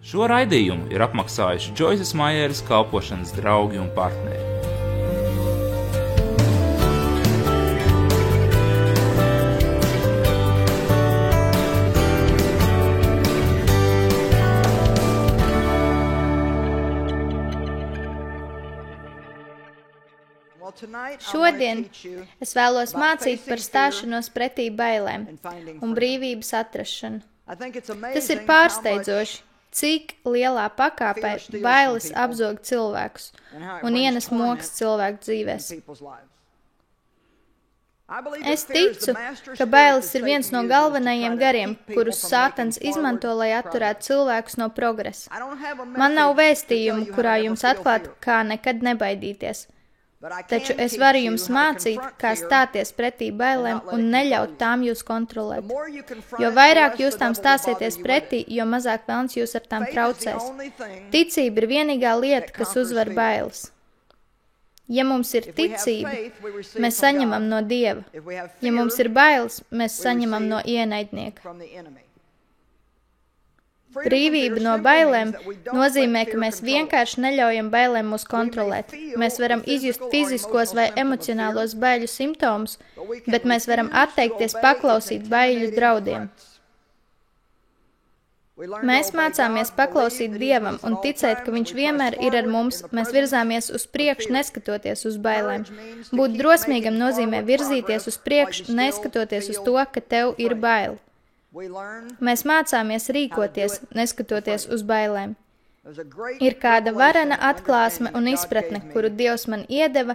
Šo raidījumu ir apmaksājuši Džoisas Maieres kalpošanas draugi un partneri. Šodien es vēlos mācīt par stāšanos pretī bailēm un brīvības atrašanu. Tas ir pārsteidzoši, cik lielā pakāpē bailes apzog cilvēkus un ienes mokas cilvēku dzīvēs. Es ticu, ka bailes ir viens no galvenajiem gariem, kurus Sātans izmanto, lai atturētu cilvēkus no progresa. Man nav vēstījumu, kurā jums atklāt, kā nekad nebaidīties. Taču es varu jums mācīt, kā stāties pretī bailēm un neļaut tām jūs kontrolēt. Jo vairāk jūs tām stāsieties pretī, jo mazāk velns jūs ar tām traucēs. Ticība ir vienīgā lieta, kas uzvar bailes. Ja mums ir ticība, mēs saņemam no Dieva. Ja mums ir bailes, mēs saņemam no ienaidnieka. Brīvība no bailēm nozīmē, ka mēs vienkārši neļaujam bailēm mūs kontrolēt. Mēs varam izjust fiziskos vai emocionālos baiļu simptomus, bet mēs varam atteikties paklausīt baiļu draudiem. Mēs mācāmies paklausīt Dievam un ticēt, ka Viņš vienmēr ir ar mums. Mēs virzāmies uz priekšu, neskatoties uz bailēm. Būt drosmīgam nozīmē virzīties uz priekšu, neskatoties uz to, ka tev ir baili. Mēs mācāmies rīkoties, neskatoties uz bailēm. Ir kāda varena atklāsme un izpratne, kuru Dievs man iedeva,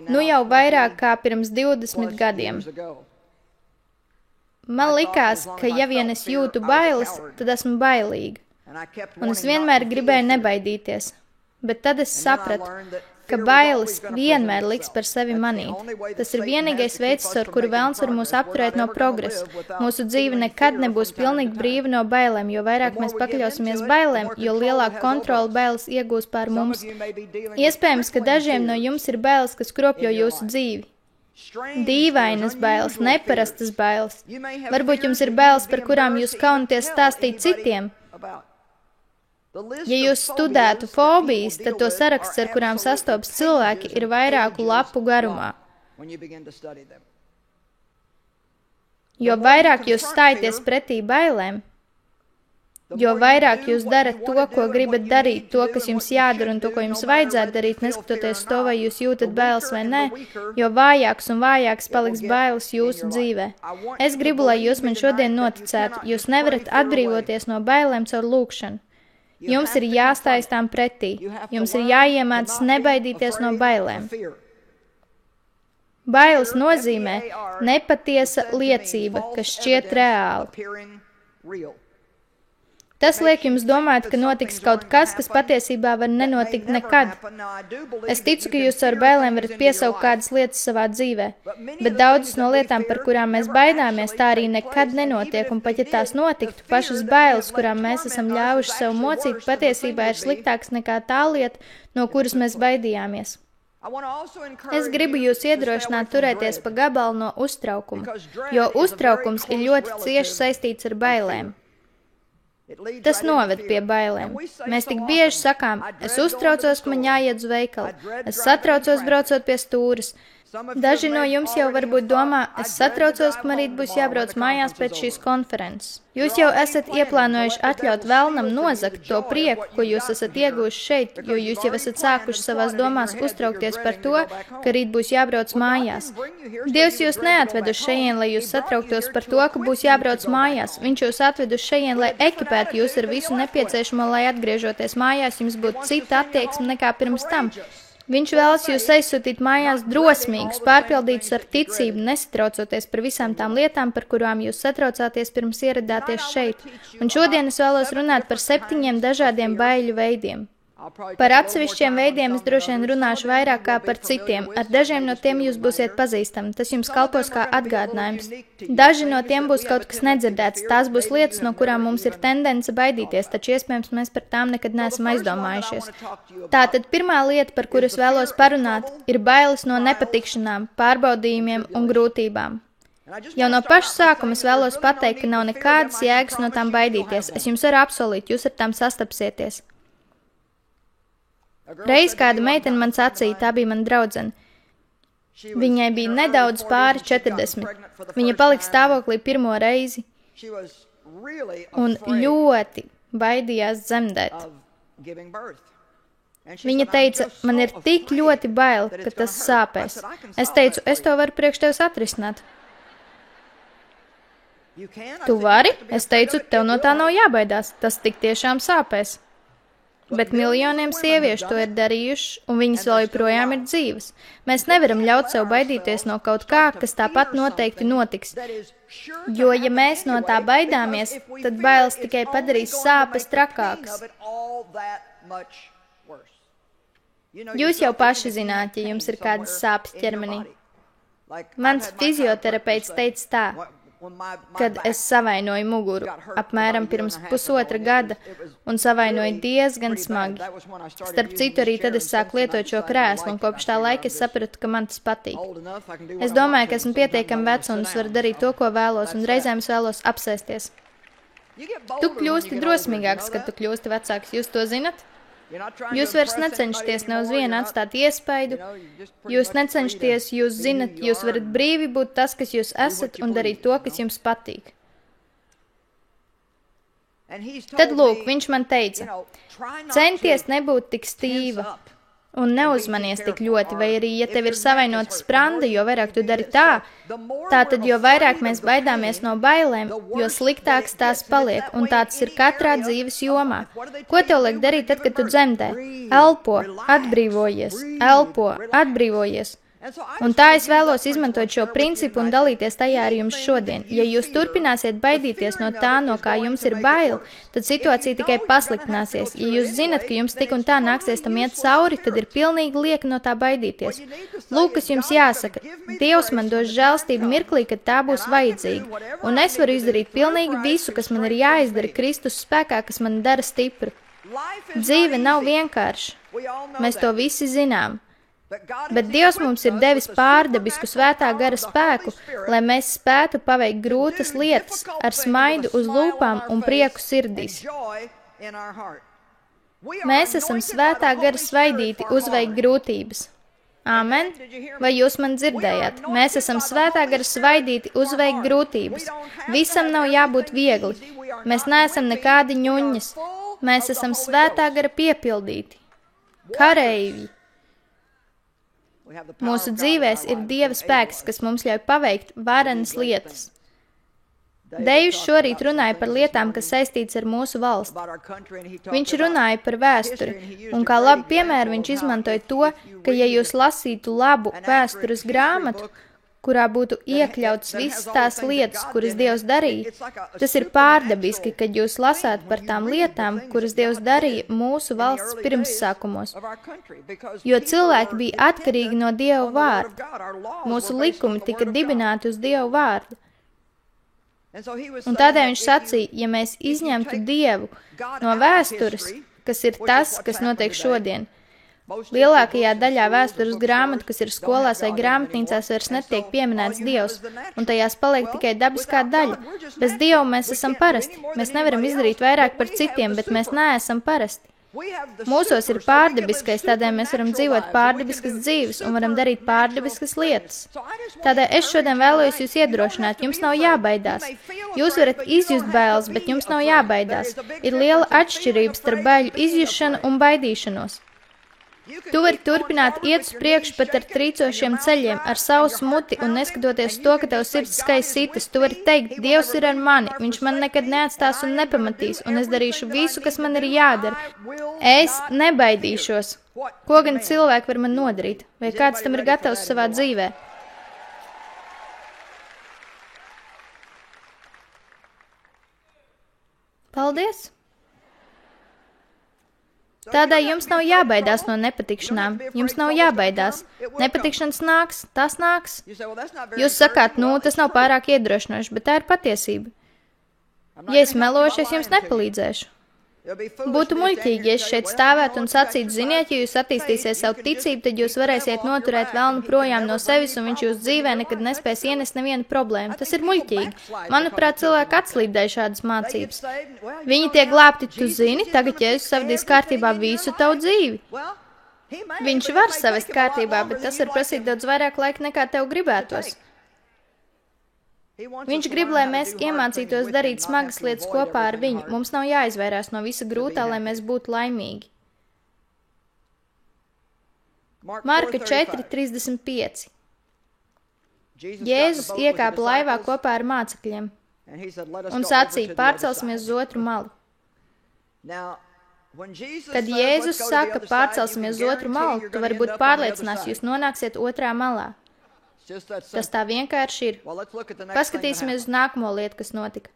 nu jau vairāk kā pirms 20 gadiem. Man likās, ka ja vien es jūtu bailes, tad esmu bailīga. Un es vienmēr gribēju nebaidīties. Bet tad es sapratu, ka bailes vienmēr liks par sevi manīt. Tas ir vienīgais veids, ar kuru velns var mūs apturēt no progresa. Mūsu dzīve nekad nebūs pilnīgi brīva no bailēm, jo vairāk mēs pakļausimies bailēm, jo lielāku kontroli bailes iegūs pār mums. Iespējams, ka dažiem no jums ir bailes, kas kropļo jūsu dzīvi. Dīvainas bailes, neparastas bailes. Varbūt jums ir bailes, par kurām jūs kaunaties stāstīt citiem. Ja jūs studētu fobijas, tad to saraksts, ar kurām sastopas cilvēki, ir vairāku lapu garumā. Jo vairāk jūs stājaties pretī bailēm, jo vairāk jūs darat to, ko gribat darīt, to, kas jums jādara un to, ko jums vajadzētu darīt, neskatoties to, vai jūs jūtat bailes vai nē, jo vājāks un vājāks paliks bailes jūsu dzīvē. Es gribu, lai jūs man šodien noticētu, jūs nevarat atbrīvoties no bailēm caur lūgšanu. Jums ir jāstājas tām pretī. Jums ir jāiemācas nebaidīties no bailēm. Bailes nozīmē nepatiesa liecība, kas šķiet reāli. Tas liek jums domāt, ka notiks kaut kas, kas patiesībā var nenotikt nekad. Es ticu, ka jūs ar bailēm varat piesaukt kādas lietas savā dzīvē, bet daudzas no lietām, par kurām mēs baidāmies, tā arī nekad nenotiek, un pat ja tās notiktu, pašas bailes, kurām mēs esam ļāvuši sev mocīt, patiesībā ir sliktāks nekā tā lieta, no kuras mēs baidījāmies. Es gribu jūs iedrošināt turēties pa gabalu no uztraukuma, jo uztraukums ir ļoti cieši saistīts ar bailēm. Tas noved pie bailēm. Mēs tik bieži sakām, es uztraucos, ka man jāiet uz veikalu, es satraucos braucot pie stūres. Daži no jums jau varbūt domā, es satraucos, ka man rīt būs jābrauc mājās pēc šīs konferences. Jūs jau esat ieplānojuši atļaut velnam nozagt to prieku, ko jūs esat ieguvuši šeit, jo jūs jau esat sākuši savās domās uztraukties par to, ka rīt būs jābrauc mājās. Dievs jūs neatved uz šejien, lai jūs satrauktos par to, ka būs jābrauc mājās. Viņš jūs atved uz šejien, lai ekipētu jūs ar visu nepieciešamo, lai atgriežoties mājās, jums būtu cita attieksme nekā pirms tam. Viņš vēlas jūs aizsūtīt mājās drosmīgus, pārpildītus ar ticību, nesatraucoties par visām tām lietām, par kurām jūs satraucāties pirms ieradāties šeit. Un šodien es vēlos runāt par 7 dažādiem baiļu veidiem. Par atsevišķiem veidiem es droši vien runāšu vairāk kā par citiem. Ar dažiem no tiem jūs būsiet pazīstami. Tas jums kalpos kā atgādinājums. Daži no tiem būs kaut kas nedzirdēts. Tās būs lietas, no kurām mums ir tendence baidīties, taču iespējams mēs par tām nekad neesam aizdomājušies. Tātad pirmā lieta, par kuru es vēlos parunāt, ir bailes no nepatikšanām, pārbaudījumiem un grūtībām. Jau no paša sākuma es vēlos pateikt, ka nav nekādas jēgas no tām baidīties. Es jums varu apsolīt, jūs ar tām sastapsieties. Reiz kāda meitene man sacīja, tā bija mana draudzene. Viņai bija nedaudz pāri 40. Viņa palika stāvoklī pirmo reizi un ļoti baidījās dzemdēt. Viņa teica, man ir tik ļoti bail, ka tas sāpēs. Es teicu, es to varu priekš tevis atrisināt. Tu vari? Es teicu, tev no tā nav jābaidās, tas tik tiešām sāpēs. Bet miljoniem sieviešu to ir darījuši, un viņas vēl joprojām ir dzīvas. Mēs nevaram ļaut sev baidīties no kaut kā, kas tāpat noteikti notiks. Jo, ja mēs no tā baidāmies, tad bailes tikai padarīs sāpes trakākas. Jūs jau paši zināt, ja jums ir kādas sāpes ķermenī. Mans fizioterapeits teica tā, kad es savainoju muguru apmēram pirms 1,5 gada un savainoju diezgan smagi. Starp citu, arī tad es sāku lietot šo krēslu, un kopš tā laika es sapratu, ka man tas patīk. Es domāju, ka esmu pietiekami veca un es varu darīt to, ko vēlos, un reizēm es vēlos apsēsties. Tu kļūsti drosmīgāks, kad tu kļūsti vecāks, jūs to zinat? Jūs vairs necenšaties ne uz vienu atstāt iespaidu, jūs necenšaties, jūs zinat, jūs varat brīvi būt tas, kas jūs esat, un darīt to, kas jums patīk. Tad lūk, viņš man teica, centies nebūt tik stīva un neuzmanies tik ļoti, vai arī, ja tev ir savainota spranda, jo vairāk tu dari tā, tātad, jo vairāk mēs baidāmies no bailēm, jo sliktāks tās paliek, un tā tas ir katrā dzīves jomā. Ko tev liek darīt tad, kad tu dzemdē? Elpo, atbrīvojies, elpo, atbrīvojies. Un tā es vēlos izmantot šo principu un dalīties tajā ar jums šodien. Ja jūs turpināsiet baidīties no tā, no kā jums ir bail, tad situācija tikai pasliktināsies. Ja jūs zinat, ka jums tik un tā nāksies tam iet cauri, tad ir pilnīgi lieka no tā baidīties. Lūk, kas jums jāsaka. Dievs man dos žēlstību mirklī, kad tā būs vajadzīga. Un es varu izdarīt pilnīgi visu, kas man ir jāizdara Kristus spēkā, kas man dara stipru. Dzīve nav vienkārša. Mēs to visi zinām. Bet Dievs mums ir devis pārdabisku svētā gara spēku, lai mēs spētu paveikt grūtas lietas ar smaidu uz lūpām un prieku sirdīs. Mēs esam svētā gara svaidīti uzveikt grūtības. Āmen? Vai jūs man dzirdējāt? Mēs esam svētā gara svaidīti uzveikt grūtības. Visam nav jābūt viegli. Mēs neesam nekādi ņuņas. Mēs esam svētā gara piepildīti. Kareivji. Mūsu dzīvēs ir Dieva spēks, kas mums ļauj paveikt varenas lietas. Dejus šorīt runāja par lietām, kas saistīts ar mūsu valsti. Viņš runāja par vēsturi, un kā labu piemēru viņš izmantoja to, ka ja jūs lasītu labu vēstures grāmatu, kurā būtu iekļauts visas tās lietas, kuras Dievs darīja, tas ir pārdabiski, kad jūs lasāt par tām lietām, kuras Dievs darīja mūsu valsts pirmssākumos. Jo cilvēki bija atkarīgi no Dieva vārda. Mūsu likumi tika dibināti uz Dieva vārdu. Un tādēļ viņš sacīja, ja mēs izņemtu Dievu no vēstures, kas ir tas, kas notiek šodien, lielākajā daļā vēstures grāmatu, kas ir skolās vai grāmatnīcās, vairs netiek pieminēts Dievs, un tajās paliek tikai dabiskā daļa. Bez Dieva mēs esam parasti. Mēs nevaram izdarīt vairāk par citiem, bet mēs neesam parasti. Mūsos ir pārdabiskais, tādēļ mēs varam dzīvot pārdabiskas dzīves un varam darīt pārdabiskas lietas. Tādēļ es šodien vēlos jūs iedrošināt, jums nav jābaidās. Jūs varat izjust bailes, bet jums nav jābaidās. Ir liela atšķirība starp baiļu izjušanu un baidīšanos. Tu vari turpināt iet uz priekšu pat ar trīcošiem ceļiem, ar savu smuti un neskatoties to, ka tev sirds skai sitas. Tu vari teikt, Dievs ir ar mani, viņš man nekad neatstās un nepamatīs, un es darīšu visu, kas man ir jādara. Es nebaidīšos. Ko gan cilvēki var man nodarīt? Vai kāds tam ir gatavs savā dzīvē? Paldies! Tādēļ jums nav jābaidās no nepatikšanām. Jums nav jābaidās. Nepatikšanas nāks, tas nāks. Jūs sakāt, tas nav pārāk iedrošinoši, bet tā ir patiesība. Ja es melošu, es jums nepalīdzēšu. Būtu muļķīgi, ja es šeit stāvētu un sacītu, ziniet, ja jūs attīstīsiet savu ticību, tad jūs varēsiet noturēt velnu projām no sevis, un viņš jūs dzīvē nekad nespēs ienest nevienu problēmu. Tas ir muļķīgi. Manuprāt, cilvēki atslīdēja šādas mācības. Viņi tiek glābti, tu zini, tagad Jēzus savadīs kārtībā visu tavu dzīvi. Viņš var savest kārtībā, bet tas var prasīt daudz vairāk laika nekā tev gribētos. Viņš grib, lai mēs iemācītos darīt smagas lietas kopā ar viņu. Mums nav jāizvairās no visa grūtā, lai mēs būtu laimīgi. Marka 4:35. Jēzus iekāpa laivā kopā ar mācekļiem un sacīja, pārcelsimies uz otru malu. Kad Jēzus saka, pārcelsimies uz otru malu, tu vari būt pārliecināts, jūs nonāksiet otrā malā. Tas tā vienkārši ir. Paskatīsimies uz nākamo lietu, kas notika.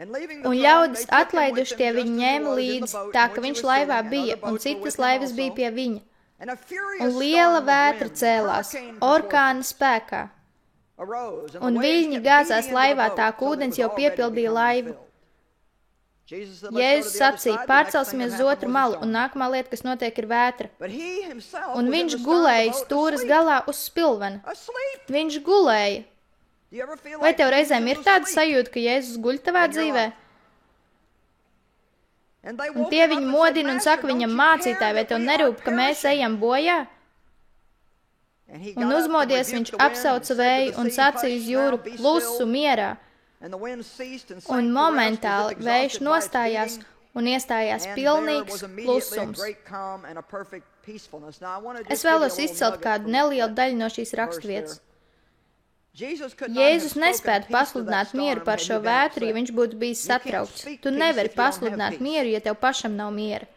Un ļaudis atlaiduši tie viņu ņēma līdzi, tā ka viņš laivā bija, un citas laivas bija pie viņa. Un liela vētra cēlās, orkāna spēkā. Un viļņi gāzās laivā, tā ka ūdens jau piepildīja laivu. Jēzus sacīja, pārcelsimies uz otru malu, un nākamā lieta, kas notiek, ir vētra. Un viņš gulēja stūras galā uz spilvena. Viņš gulēja. Vai tev reizēm ir tāda sajūta, ka Jēzus guļ tavā dzīvē? Un tie viņu modina un saka viņam, mācītāji, vai tev nerūp, ka mēs ejam bojā? Un uzmodies viņš apsauca vēju un sacīja uz jūru, klusu, mierā. Un momentāli vējš nostājās un iestājās pilnīgs klusums. Es vēlos izcelt kādu nelielu daļu no šīs raksturvietas. Jēzus nespētu pasludināt mieru par šo vētru, ja viņš būtu bijis satraukts. Tu nevari pasludināt mieru, ja tev pašam nav miera.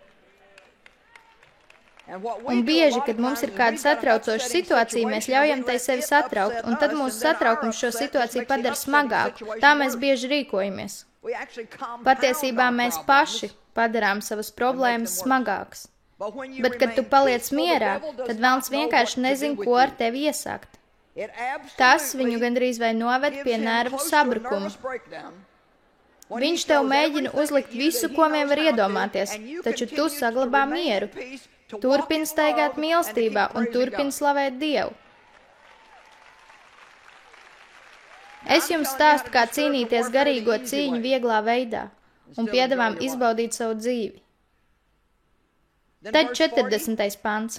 Un bieži, kad mums ir kāda satraucoša situācija, mēs ļaujam tai sevi satraukt, un tad mūsu satraukums šo situāciju padara smagāku. Tā mēs bieži rīkojamies. Patiesībā mēs paši padarām savas problēmas smagākas. Bet, kad tu paliec mierā, tad velns vienkārši nezin, ko ar tevi iesākt. Tas viņu gandrīz vai noved pie nervu sabrukuma. Viņš tev mēģina uzlikt visu, ko vien var iedomāties, taču tu saglabā mieru. Turpini staigāt mīlestībā un turpini slavēt Dievu. Es jums stāstu, kā cīnīties garīgo cīņu vieglā veidā un piedāvām izbaudīt savu dzīvi. Tad 40. pants.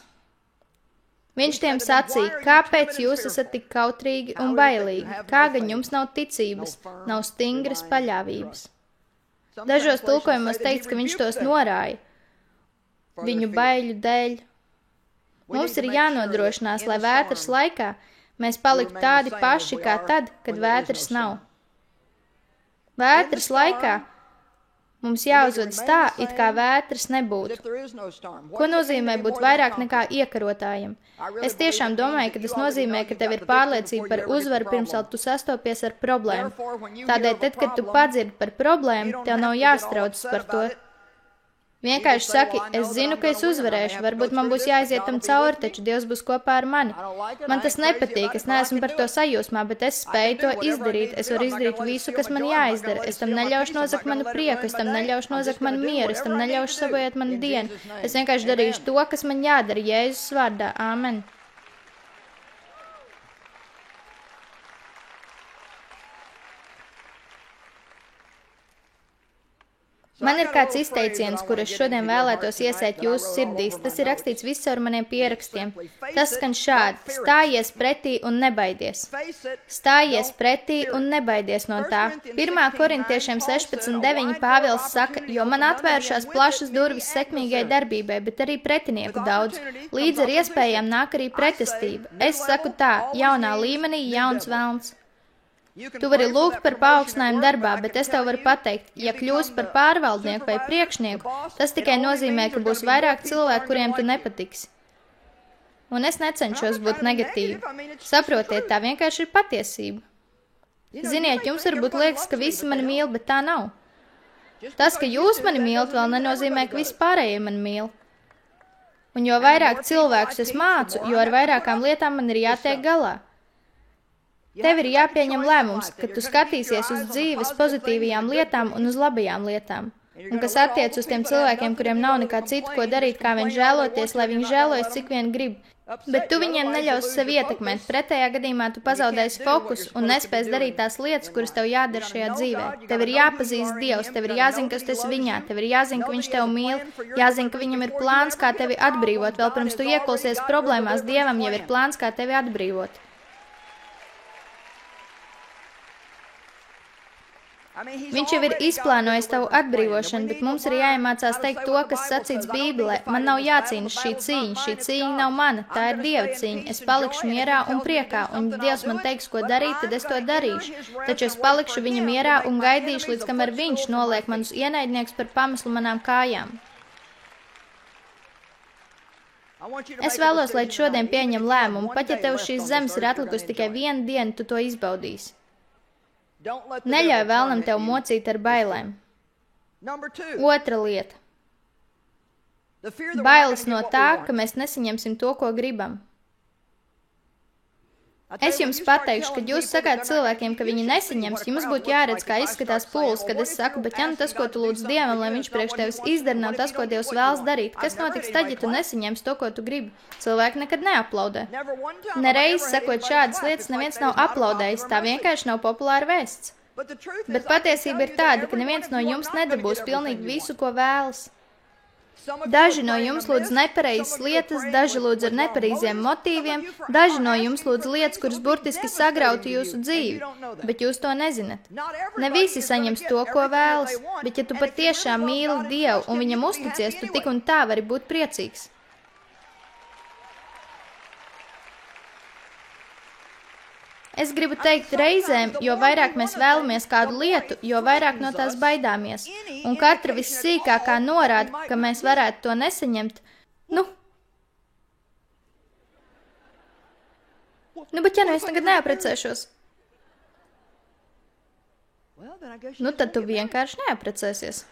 Viņš tiem sacīja, kāpēc jūs esat tik kautrīgi un bailīgi, kā gan jums nav ticības, nav stingras paļāvības. Dažos tulkojumos teikts, ka viņš tos norāja viņu baiļu dēļ. Mums ir jānodrošinās, lai vētras laikā mēs paliktu tādi paši kā tad, kad vētras nav. Vētras laikā mums jāuzvedas tā, it kā vētras nebūtu. Ko nozīmē būt vairāk nekā iekarotājiem? Es tiešām domāju, ka tas nozīmē, ka tev ir pārliecība par uzvaru pirms vēl tu sastopies ar problēmu. Tādēļ, tad, kad tu padzirdi par problēmu, tev nav jāstraucas par to. Vienkārši saki, es zinu, ka es uzvarēšu, varbūt man būs jāiziet tam cauri, taču Dievs būs kopā ar mani. Man tas nepatīk, es neesmu par to sajūsmā, bet es spēju to izdarīt. Es varu izdarīt visu, kas man jāizdara. Es tam neļaušu nozagt manu prieku, es tam neļaušu nozagt manu mieru, es tam neļaušu sabojāt manu dienu. Es vienkārši darīšu to, kas man jādara, Jēzus vārdā. Āmen. Man ir kāds izteiciens, kur es šodien vēlētos iesēt jūsu sirdīs. Tas ir rakstīts viscaur maniem pierakstiem. Tas skan šādi: stājies pretī un nebaidies. Stājies pretī un nebaidies no tā. 1. Korintiešiem 16:9 Pāvils saka, jo man atvērušās plašas durvis sekmīgai darbībai, bet arī pretinieku daudz. Līdz ar iespējām nāk arī pretestība. Es saku tā, jaunā līmenī jauns velns. Tu vari lūgt par paaugstinājumu darbā, bet es tev varu pateikt, ja kļūsi par pārvaldnieku vai priekšnieku, tas tikai nozīmē, ka būs vairāk cilvēku, kuriem tu nepatiksi. Un es necenšos būt negatīvi. Saprotiet, tā vienkārši ir patiesība. Ziniet, jums varbūt liekas, ka visi mani mīl, bet tā nav. Tas, ka jūs mani mīlat, vēl nenozīmē, ka visi pārējie mani mīl. Un jo vairāk cilvēkus es mācu, jo ar vairākām lietām man ir jātiek galā. Tev ir jāpieņem lēmums, ka tu skatīsies uz dzīves pozitīvajām lietām un uz labajām lietām. un kas attiec uz tiem cilvēkiem, kuriem nav nekā citu, ko darīt, kā vien žēloties, lai viņi žēlojas, cik vien grib. Bet tu viņiem neļaus sevi ietekmēt, pretējā gadījumā tu pazaudēsi fokusu un nespēs darīt tās lietas, kuras tev jādara šajā dzīvē. Tev ir jāpazīst Dievs, tev ir jāzina, kas tu esi viņā, tev ir jāzina, ka viņš tev mīl, jāzina, ka viņam ir plāns, kā tevi atbrīvot. Vēl pirms tu iekulsies problēmās, Dievam jau ir plāns, kā tevi atbrīvot. Viņš jau ir izplānojis tavu atbrīvošanu, bet mums ir jāiemācās teikt to, kas sacīts Bībelē. Man nav jācīnas šī cīņa nav mana, tā ir Dieva cīņa. Es palikšu mierā un priekā, un ja Dievs man teiks, ko darīt, tad es to darīšu. Taču es palikšu viņa mierā un gaidīšu, līdz kamēr viņš noliek manus ienaidniekus par pameslu manām kājām. Es vēlos, lai tu šodien pieņem lēmumu, pat ja tev šīs zemes ir atlikusi tikai vienu dienu, tu to izbaudīsi. Neļauj vēlnam tev mocīt ar bailēm. Otra lieta. Bailes no tā, ka mēs nesaņemsim to, ko gribam. Es jums pateikšu, kad jūs sakāt cilvēkiem, ka viņi nesaņems, jums būtu jāredz, kā izskatās pūles, kad es saku, bet ja nu tas, ko tu lūdz Dievam, lai viņš priekš tevis izdara, nav tas, ko Dievs vēlas darīt, kas notiks tad, ja tu nesaņemsi to, ko tu gribi? Cilvēki nekad neaplaudē. Nereiz sakot šādas lietas, neviens nav aplaudējis, tā vienkārši nav populāra vēsts. Bet patiesība ir tāda, ka neviens no jums nedabūs pilnīgi visu, ko vēlas. Daži no jums lūdz nepareizas lietas, daži lūdz ar nepareiziem motīviem, daži no jums lūdz lietas, kuras burtiski sagrautu jūsu dzīvi, bet jūs to nezināt. Ne visi saņems to, ko vēlas, bet ja tu patiešām mīli Dievu un viņam uzticies, tu tik un tā vari būt priecīgs. Es gribu teikt reizēm, jo vairāk mēs vēlamies kādu lietu, jo vairāk no tās baidāmies. Un katra vissīkākā norāda, ka mēs varētu to nesaņemt. Nu, bet ja nu es tagad neaprecēšos? Nu, tad tu vienkārši neaprecēsies.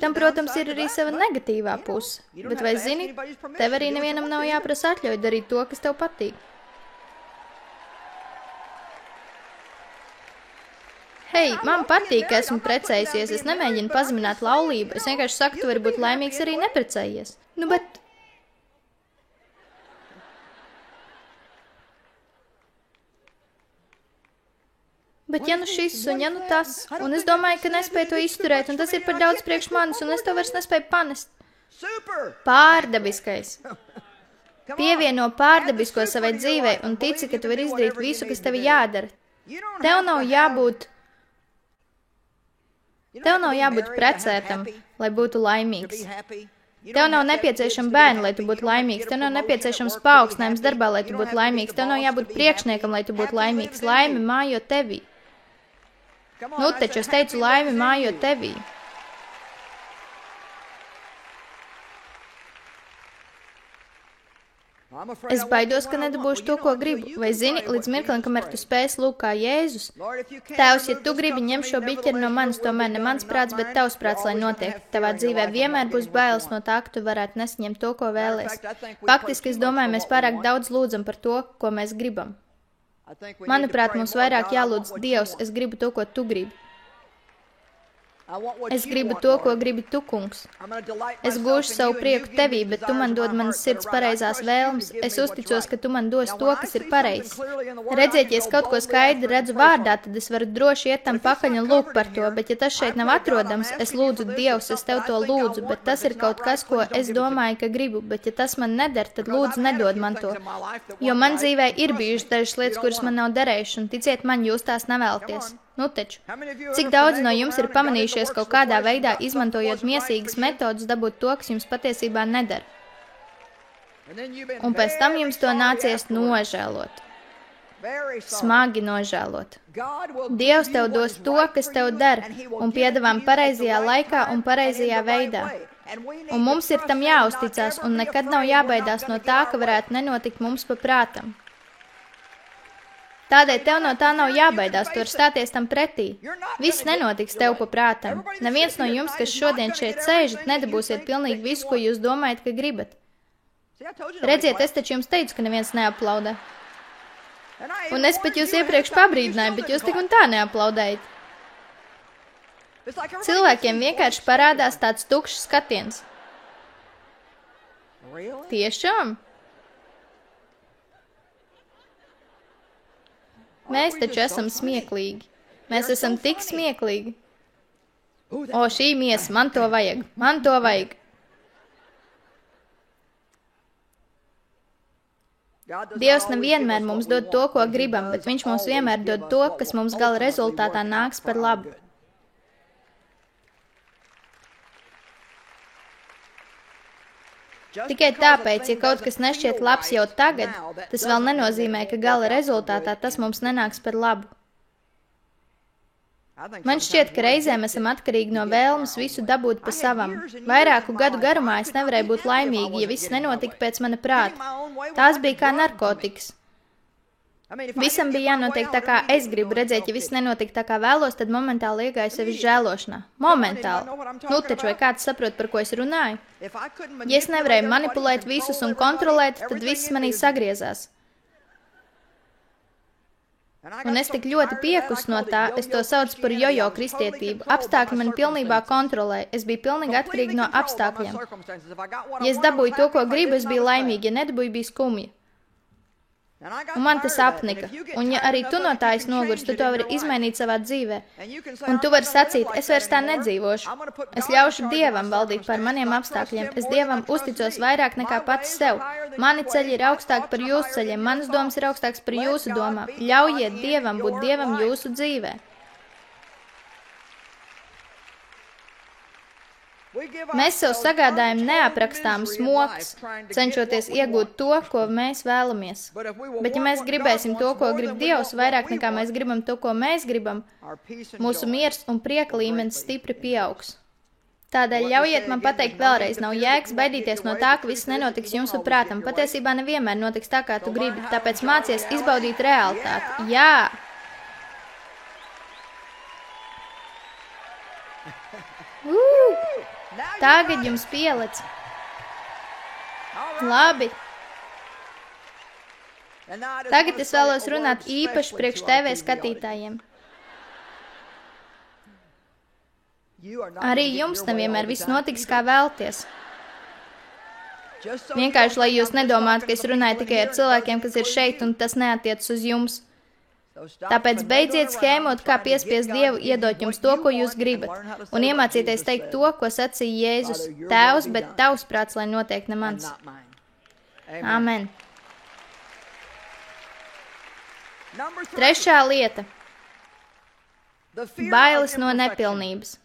Tam, protams, ir arī sava negatīvā puse. Bet vai zini, tev arī nevienam nav jāprasa atļauj darīt to, kas tev patīk. Hei, man patīk, ka esmu precējusies, es nemēģinu pazemināt laulību, es vienkārši saku, tu vari būt laimīgs arī neprecējies. Nu, bet... Bet ja nu šis un ja nu tas, un es domāju, ka nespēju to izturēt, un tas ir par daudz priekš manis, un es to vairs nespēju panest. Pārdabiskais. Pievieno pārdabisko savai dzīvei un tici, ka tu vari izdarīt visu, kas tevi jādara. Tev nav jābūt precētam, lai būtu laimīgs. Tev nav nepieciešama bērni, lai tu būtu laimīgs. Tev nav nepieciešams paaugstinājums darbā, lai tu būtu laimīgs. Tev nav jābūt priekšniekam, lai tu būtu laimīgs. Laime mājo tevī. Nu, taču es teicu, laime mājo tevī. Es baidos, ka nedabūšu to, ko gribu. Vai zini, līdz mirklim, kamēr tu spēsi lūgt kā Jēzus? Tēvs, ja tu gribi ņem šo biķeri no manis, tomēr ne mans prāts, bet tavs prāts, lai notiek. Tavā dzīvē vienmēr būs bailes no tā, ka tu varētu nesaņemt to, ko vēlies. Faktiski, es domāju, mēs pārāk daudz lūdzam par to, ko mēs gribam. Manuprāt, mums vairāk jālūdz Dievs, es gribu to, ko tu gribi. Es gribu to, ko gribi tu, kungs. Es gūšu savu prieku tevī, bet tu man dod manas sirds pareizās vēlmes. Es uzticos, ka tu man dos to, kas ir pareizs. Redziet, ja es kaut ko skaidri redzu vārdā, tad es varu droši iet tam pakaļ un lūgt par to, bet ja tas šeit nav atrodams, es lūdzu Dievs, es tev to lūdzu, bet tas ir kaut kas, ko es domāju, ka gribu, bet ja tas man neder, tad lūdzu nedod man to. Jo man dzīvē ir bijušas dažas lietas, kuras man nav derējušas, un ticiet man, jūs tās nevēlties. Nu taču, cik daudz no jums ir pamanījušies kaut kādā veidā, izmantojot miesīgas metodas, dabūt to, kas jums patiesībā nedara? Un pēc tam jums to nācies nožēlot. Smagi nožēlot. Dievs tev dos to, kas tev dara, un piedāvām pareizajā laikā un pareizajā veidā. Un mums ir tam jāuzticās, un nekad nav jābaidās no tā, ka varētu nenotikt mums pa prātam. Tādēļ tev no tā nav jābaidās, tu vari stāties tam pretī. Viss nenotiks tev pa prātam. Neviens no jums, kas šodien šeit sēžat, nedabūsiet pilnīgi visu, ko jūs domājat, ka gribat. Redziet, es taču jums teicu, ka neviens neaplaudē. Un es pat jūs iepriekš pabrīdināju, bet jūs tik un tā neaplaudējat. Cilvēkiem vienkārši parādās tāds tukšs skatiens. Tiešām? Mēs taču esam smieklīgi. Mēs esam tik smieklīgi. O, šī miesa, man to vajag, man to vajag. Dievs nevienmēr mums dod to, ko gribam, bet viņš mums vienmēr dod to, kas mums gala rezultātā nāks par labu. Tikai tāpēc, ja kaut kas nešķiet labs jau tagad, tas vēl nenozīmē, ka gala rezultātā tas mums nenāks par labu. Man šķiet, ka reizēm esam atkarīgi no vēlmes visu dabūt pa savam. Vairāku gadu garumā es nevarēju būt laimīgi, ja viss nenotika pēc mana prāta. Tās bija kā narkotikas. Visam bija jānotiek tā, kā es gribu redzēt, ja viss nenotika tā, kā vēlos, tad momentāli iegāju sevis žēlošanā. Momentāli. Nu taču, vai kāds saprot, par ko es runāju? Ja es nevarēju manipulēt visus un kontrolēt, tad viss manī sagriezās. Un es tik ļoti piekustu no tā, es to saucu par jojo kristietību. Apstākļi mani pilnībā kontrolēja. Es biju pilnīgi atkarīgi no apstākļiem. Ja es dabūju to, ko gribu, es biju laimīgi. Ja nedabūju, biju skumja. Un man tas apnika. Un ja arī tu no tā esi nogurs, tu to vari izmainīt savā dzīvē. Un tu vari sacīt, es vairs tā nedzīvošu. Es ļaušu Dievam valdīt par maniem apstākļiem. Es Dievam uzticos vairāk nekā pats sev. Mani ceļi ir augstāki par jūsu ceļiem. Manas domas ir augstākas par jūsu domām. Ļaujiet Dievam būt Dievam jūsu dzīvē. Mēs sev sagādājam neaprakstāmas mokas, cenšoties iegūt to, ko mēs vēlamies. Bet ja mēs gribēsim to, ko grib Dievs, vairāk nekā mēs gribam to, ko mēs gribam, mūsu miers un prieka līmenis stipri pieaugs. Tādēļ ļaujiet man pateikt vēlreiz, nav jēgas baidīties no tā, ka viss nenotiks jums pa prātam. Patiesībā nevienmēr notiks tā, kā tu gribi, tāpēc mācies izbaudīt realitāti. Jā! Tagad jums pielec. Labi. Tagad es vēlos runāt īpaši priekš TV skatītājiem. Arī jums nevienmēr viss notiks, kā vēlties. Vienkārši, lai jūs nedomātu, ka es runāju tikai ar cilvēkiem, kas ir šeit, un tas neatiecas uz jums. Tāpēc beidziet schēmot, kā piespiest Dievu iedot jums to, ko jūs gribat, un iemācieties teikt to, ko sacīja Jēzus: Tēvs, bet tavs prāts, lai notiek ne mans. Amen. Trešā lieta. Bailes no nepilnības.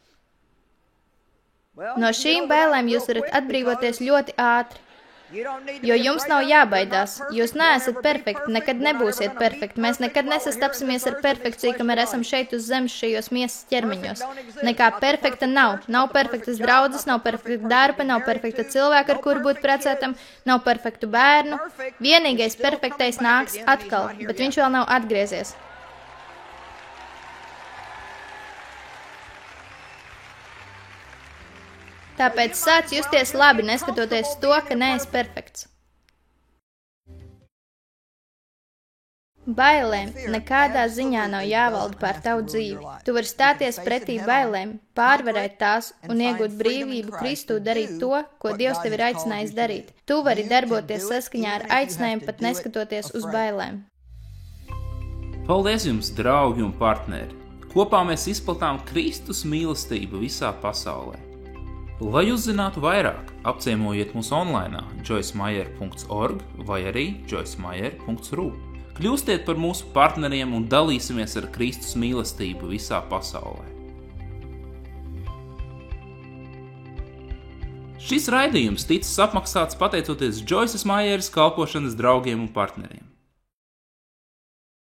No šīm bailēm jūs varat atbrīvoties ļoti ātri. Jo jums nav jābaidās, jūs neesat perfekti, nekad nebūsiet perfekti, mēs nekad nesastapsimies ar perfekciju, kamēr esam šeit uz zemes šajos miesas ķermeņos. Nekā perfekta nav perfektas draudzes, nav perfekta darba, nav perfekta cilvēka, ar kuru būt precētam, nav perfektu bērnu. Vienīgais perfektais nāks atkal, bet viņš vēl nav atgriezies. Tāpēc sāc justies labi, neskatoties to, ka neesi perfekts. Bailēm nekādā ziņā nav jāvalda pār tavu dzīvi. Tu vari stāties pretī bailēm, pārvarēt tās un iegūt brīvību Kristū darīt to, ko Dievs tev ir aicinājis darīt. Tu vari darboties saskaņā ar aicinājumu, pat neskatoties uz bailēm. Paldies jums, draugi un partneri! Kopā mēs izplatām Kristus mīlestību visā pasaulē. Lai uzzinātu vairāk, apciemojiet mūs online joycemeyer.org vai arī joycemeyer.ru. Kļūstiet par mūsu partneriem un dalīsimies ar Kristus mīlestību visā pasaulē. Šis raidījums ticis apmaksāts pateicoties Joyces Meyeras kalpošanas draugiem un partneriem.